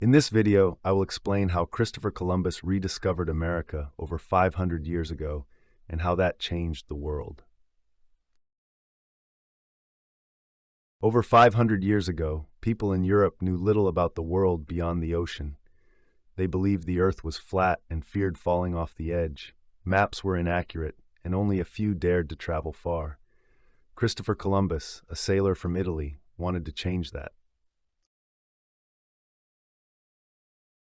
In this video, I will explain how Christopher Columbus rediscovered America over 500 years ago and how that changed the world. Over 500 years ago, people in Europe knew little about the world beyond the ocean. They believed the earth was flat and feared falling off the edge. Maps were inaccurate, and only a few dared to travel far. Christopher Columbus, a sailor from Italy, wanted to change that.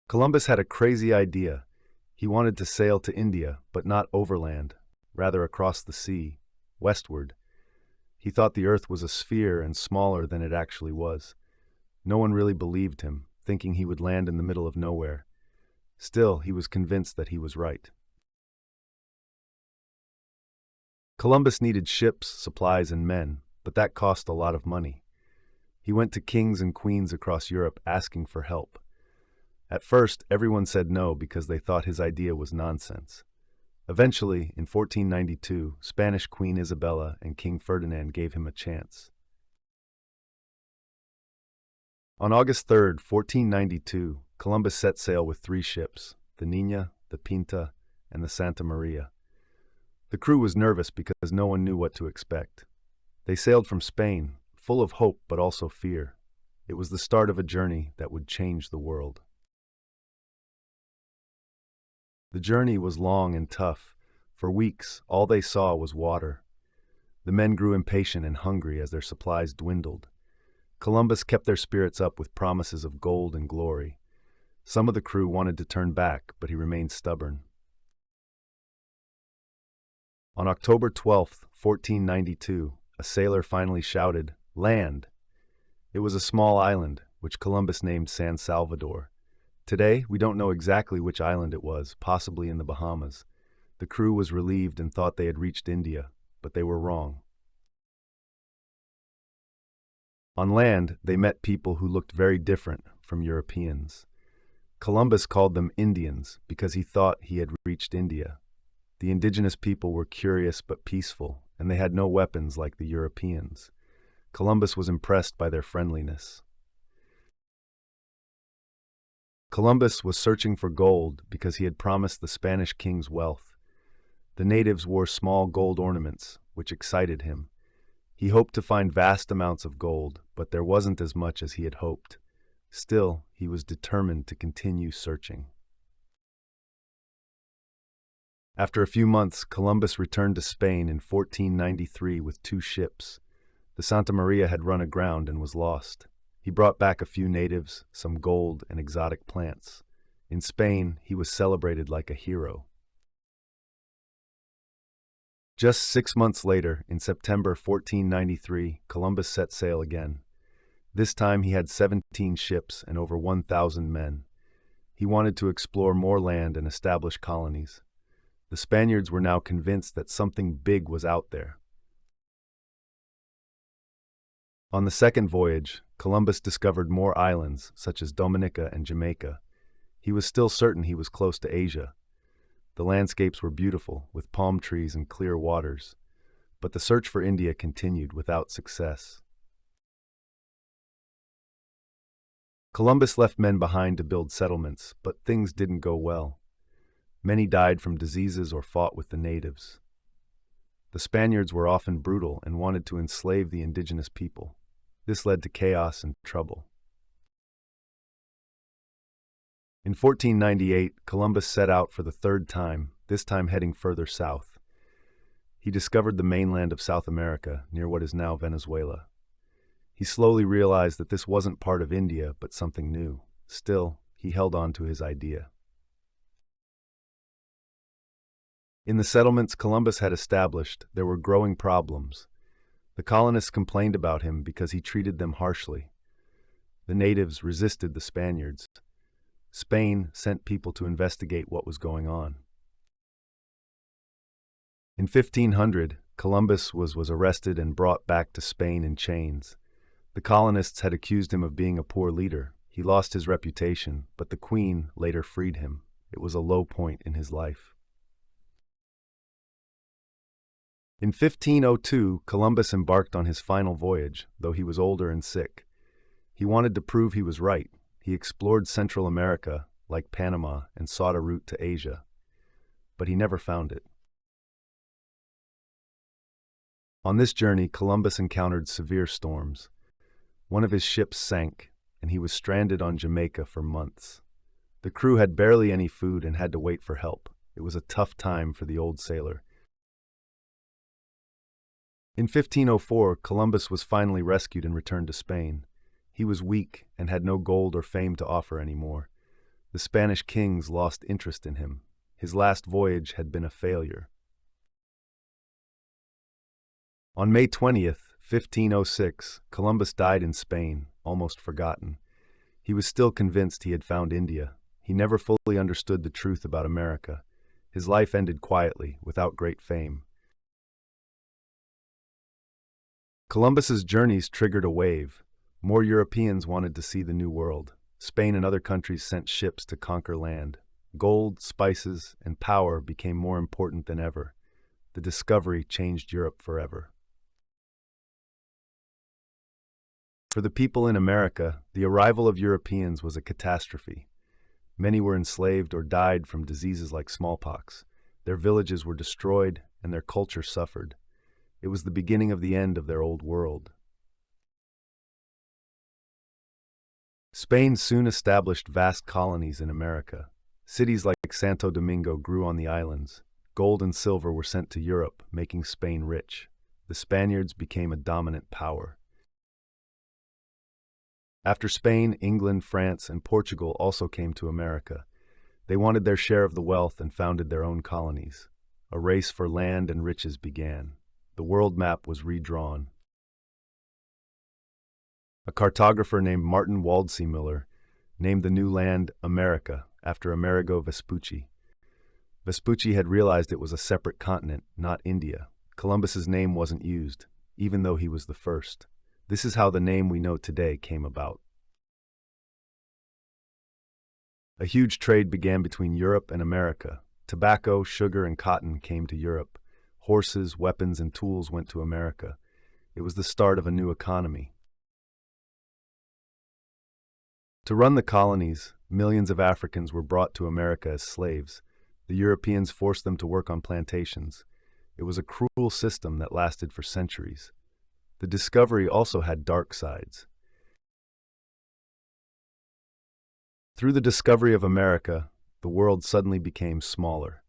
Columbus had a crazy idea. He wanted to sail to India, but not overland, rather across the sea, westward. He thought the earth was a sphere and smaller than it actually was. No one really believed him, thinking he would land in the middle of nowhere. Still, he was convinced that he was right. Columbus needed ships, supplies, and men, but that cost a lot of money. He went to kings and queens across Europe asking for help. At first, everyone said no because they thought his idea was nonsense. Eventually, in 1492, Spanish Queen Isabella and King Ferdinand gave him a chance. On August 3, 1492, Columbus set sail with 3 ships, the Niña, the Pinta, and the Santa Maria. The crew was nervous because no one knew what to expect. They sailed from Spain, full of hope but also fear. It was the start of a journey that would change the world. The journey was long and tough. For weeks, all they saw was water. The men grew impatient and hungry as their supplies dwindled. Columbus kept their spirits up with promises of gold and glory. Some of the crew wanted to turn back, but he remained stubborn. On October 12, 1492, a sailor finally shouted, "Land!" It was a small island, which Columbus named San Salvador. Today, we don't know exactly which island it was, possibly in the Bahamas. The crew was relieved and thought they had reached India, but they were wrong. On land, they met people who looked very different from Europeans. Columbus called them Indians because he thought he had reached India. The indigenous people were curious but peaceful, and they had no weapons like the Europeans. Columbus was impressed by their friendliness. Columbus was searching for gold because he had promised the Spanish kings wealth. The natives wore small gold ornaments, which excited him. He hoped to find vast amounts of gold, but there wasn't as much as he had hoped. Still, he was determined to continue searching. After a few months, Columbus returned to Spain in 1493 with 2 ships. The Santa Maria had run aground and was lost. He brought back a few natives, some gold, and exotic plants. In Spain, he was celebrated like a hero. Just 6 months later, in September 1493, Columbus set sail again. This time he had 17 ships and over 1,000 men. He wanted to explore more land and establish colonies. The Spaniards were now convinced that something big was out there. On the second voyage, Columbus discovered more islands, such as Dominica and Jamaica. He was still certain he was close to Asia. The landscapes were beautiful, with palm trees and clear waters. But the search for India continued without success. Columbus left men behind to build settlements, but things didn't go well. Many died from diseases or fought with the natives. The Spaniards were often brutal and wanted to enslave the indigenous people. This led to chaos and trouble. In 1498, Columbus set out for the 3rd time, this time heading further south. He discovered the mainland of South America, near what is now Venezuela. He slowly realized that this wasn't part of India, but something new. Still, he held on to his idea. In the settlements Columbus had established, there were growing problems. The colonists complained about him because he treated them harshly. The natives resisted the Spaniards. Spain sent people to investigate what was going on. In 1500, Columbus was arrested and brought back to Spain in chains. The colonists had accused him of being a poor leader. He lost his reputation, but the Queen later freed him. It was a low point in his life. In 1502, Columbus embarked on his final voyage, though he was older and sick. He wanted to prove he was right. He explored Central America, like Panama, and sought a route to Asia, but he never found it. On this journey, Columbus encountered severe storms. One of his ships sank, and he was stranded on Jamaica for months. The crew had barely any food and had to wait for help. It was a tough time for the old sailor. In 1504, Columbus was finally rescued and returned to Spain. He was weak and had no gold or fame to offer anymore. The Spanish kings lost interest in him. His last voyage had been a failure. On May 20th, 1506, Columbus died in Spain, almost forgotten. He was still convinced he had found India. He never fully understood the truth about America. His life ended quietly, without great fame. Columbus's journeys triggered a wave. More Europeans wanted to see the New World. Spain and other countries sent ships to conquer land. Gold, spices, and power became more important than ever. The discovery changed Europe forever. For the people in America, the arrival of Europeans was a catastrophe. Many were enslaved or died from diseases like smallpox. Their villages were destroyed, and their culture suffered. It was the beginning of the end of their old world. Spain soon established vast colonies in America. Cities like Santo Domingo grew on the islands. Gold and silver were sent to Europe, making Spain rich. The Spaniards became a dominant power. After Spain, England, France, and Portugal also came to America. They wanted their share of the wealth and founded their own colonies. A race for land and riches began. The world map was redrawn. A cartographer named Martin Waldseemüller named the new land America after Amerigo Vespucci. Vespucci had realized it was a separate continent, not India. Columbus's name wasn't used, even though he was the first. This is how the name we know today came about. A huge trade began between Europe and America. Tobacco, sugar, and cotton came to Europe. Horses, weapons, and tools went to America. It was the start of a new economy. To run the colonies, millions of Africans were brought to America as slaves. The Europeans forced them to work on plantations. It was a cruel system that lasted for centuries. The discovery also had dark sides. Through the discovery of America, the world suddenly became smaller.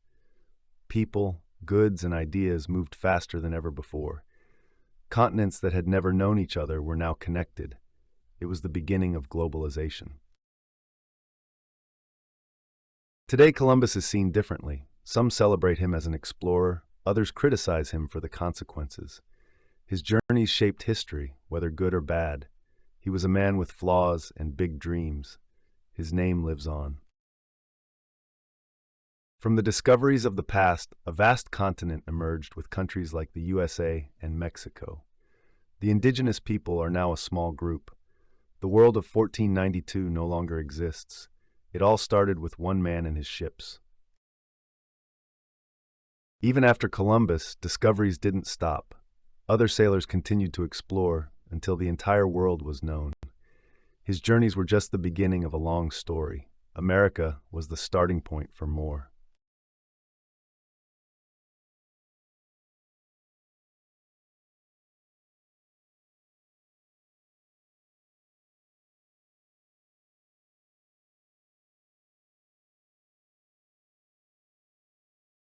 People, goods, and ideas moved faster than ever before. Continents that had never known each other were now connected. It was the beginning of globalization. Today, Columbus is seen differently. Some celebrate him as an explorer, others criticize him for the consequences. His journeys shaped history, whether good or bad. He was a man with flaws and big dreams. His name lives on. From the discoveries of the past, a vast continent emerged with countries like the USA and Mexico. The indigenous people are now a small group. The world of 1492 no longer exists. It all started with one man and his ships. Even after Columbus, discoveries didn't stop. Other sailors continued to explore until the entire world was known. His journeys were just the beginning of a long story. America was the starting point for more.